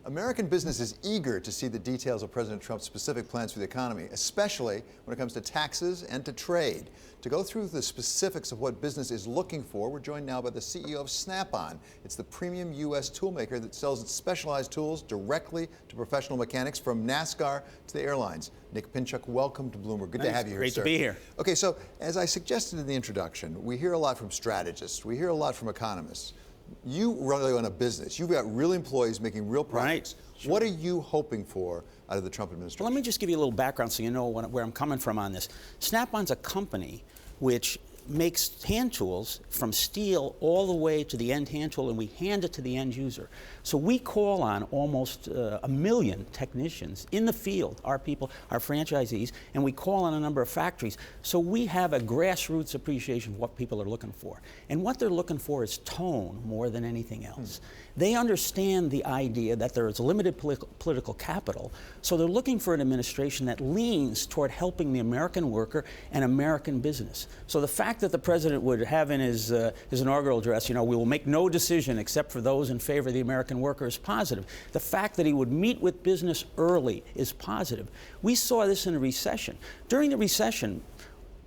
American business is eager to see the details of President Trump's specific plans for the economy, especially when it comes to taxes and to trade. To go through the specifics of what business is looking for, we're joined now by the CEO of SnapOn. It's the premium U.S. toolmaker that sells its specialized tools directly to professional mechanics, from NASCAR to the airlines. Nick Pinchuk, welcome to Bloomberg. Good to have you here, Great sir. to be here. Okay, so as I suggested in the introduction, we hear a lot from strategists. We hear a lot from economists. You really run a business. You've got real employees making real profits. Right. Sure. What are you hoping for out of the Trump administration? Well, let me just give you a little background so you know where I'm coming from on this. Snap-on's a company which makes hand tools from steel all the way to the end hand tool, and we hand it to the end user. So we call on almost 1 million technicians in the field, our people, our franchisees, and we call on a number of factories. So we have a grassroots appreciation of what people are looking for. And what they're looking for is tone more than anything else. They understand the idea that there is limited political capital, so they're looking for an administration that leans toward helping the American worker and American business. So the fact that the president would have in his inaugural address, we will make no decision except for those in favor of the American worker, is positive. The fact that he would meet with business early is positive. We saw this in a recession. During the recession,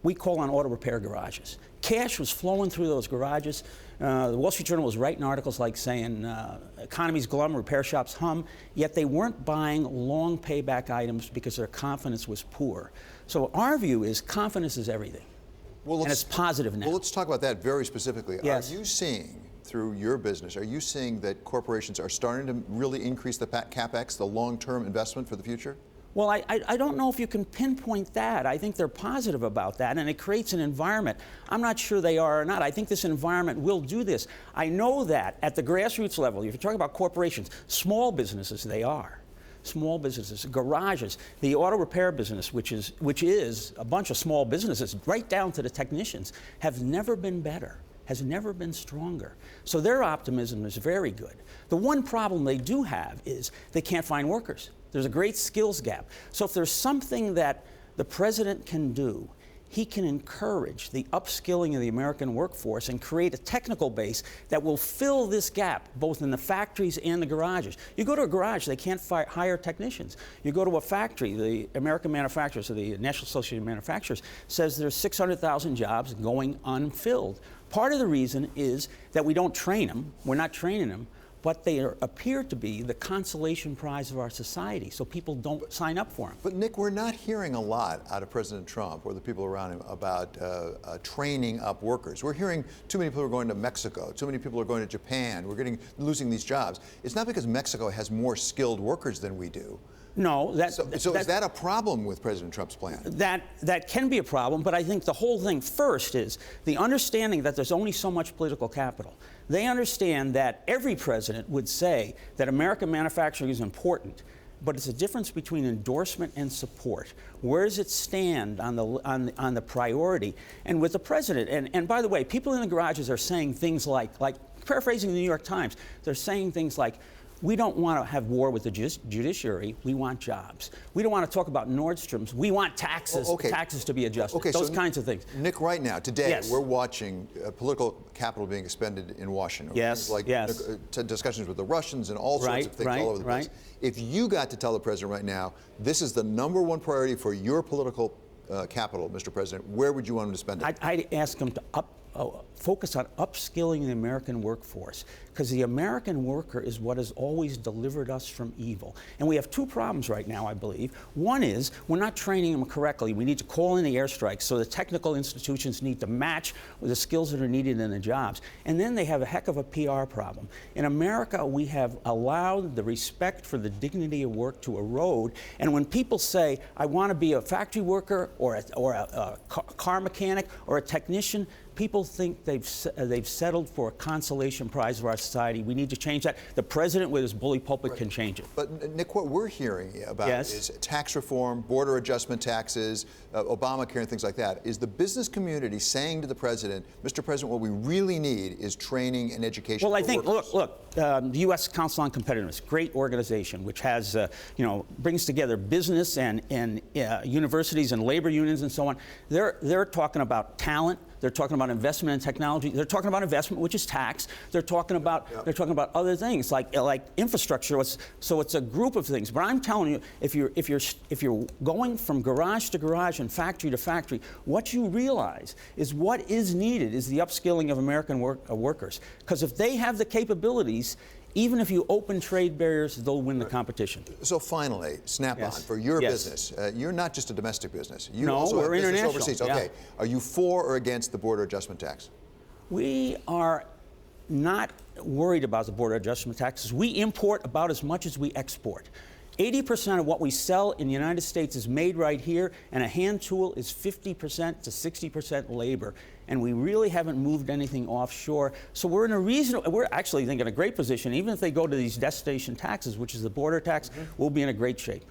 we call on auto repair garages. Cash was flowing through those garages. The Wall Street Journal was writing articles like saying, economies glum, repair shops hum, yet they weren't buying long payback items because their confidence was poor. So our view is confidence is everything. Well, and it's positive now. Well, let's talk about that very specifically. Yes. Are you seeing, through your business, are you seeing that corporations are starting to really increase the capex, the long-term investment for the future? Well, I don't know if you can pinpoint that. I think they're positive about that, and it creates an environment. I'm not sure they are or not. I think this environment will do this. I know that at the grassroots level, if you're talking about corporations, small businesses, they are. Small businesses, garages, the auto repair business, which is a bunch of small businesses, right down to the technicians, have never been better, has never been stronger. So their optimism is very good. The one problem they do have is they can't find workers. There's a great skills gap. So if there's something that the president can do, he can encourage the upskilling of the American workforce and create a technical base that will fill this gap, both in the factories and the garages. You go to a garage, they can't hire technicians. You go to a factory, the American manufacturers, or the National Association of Manufacturers, says there's 600,000 jobs going unfilled. Part of the reason is that we don't train them, we're not training them, but they appear to be the consolation prize of our society, so people don't sign up for them. But Nick, we're not hearing a lot out of President Trump or the people around him about training up workers. We're hearing too many people are going to Mexico, too many people are going to Japan, we're losing these jobs. It's not because Mexico has more skilled workers than we do. No, So is that a problem with President Trump's plan? That can be a problem, but I think the whole thing first is the understanding that there's only so much political capital. They understand that every president would say that American manufacturing is important, but it's a difference between endorsement and support. Where does it stand on the priority? And with the president, and by the way, people in the garages are saying things like paraphrasing the New York Times, they're saying things like, we don't want to have war with the judiciary. We want jobs. We don't want to talk about Nordstrom's. We want taxes, taxes to be adjusted. Okay, those kinds of things. Nick, right now, today, yes. We're watching political capital being expended in Washington. Yes, like discussions with the Russians and all sorts of things all over the place. If you got to tell the president right now, this is the #1 priority for your political capital, Mr. President, where would you want him to spend it? I'd ask him to focus on upskilling the American workforce, because the American worker is what has always delivered us from evil. And we have two problems right now, I believe. One is we're not training them correctly. We need to call in the airstrikes, so the technical institutions need to match with the skills that are needed in the jobs. And then they have a heck of a PR problem. In America, we have allowed the respect for the dignity of work to erode. And when people say, I want to be a factory worker or a car mechanic or a technician, people think they've settled for a consolation prize of our society. We need to change that. The president with his bully pulpit can change it. But Nick, what we're hearing about is tax reform, border adjustment taxes, Obamacare and things like that. Is the business community saying to the president, Mr. President, what we really need is training and education? Well, I think, workers. look, the U.S. Council on Competitiveness, great organization, which has, brings together business and universities and labor unions and so on. They're talking about talent, They're talking about investment in technology. They're talking about investment, which is tax. They're talking about other things like infrastructure. So it's a group of things. But I'm telling you, if you're going from garage to garage and factory to factory, what you realize is what is needed is the upskilling of American workers. Because if they have the capabilities, even if you open trade barriers, they'll win the competition. So finally, SnapOn, for your business, you're not just a domestic business. You also we're have business international. overseas. Okay. Are you for or against the border adjustment tax? We are not worried about the border adjustment taxes. We import about as much as we export. 80% of what we sell in the United States is made right here, and a hand tool is 50% to 60% labor. And we really haven't moved anything offshore. So we're in we're actually, I think, in a great position. Even if they go to these destination taxes, which is the border tax, we'll be in a great shape.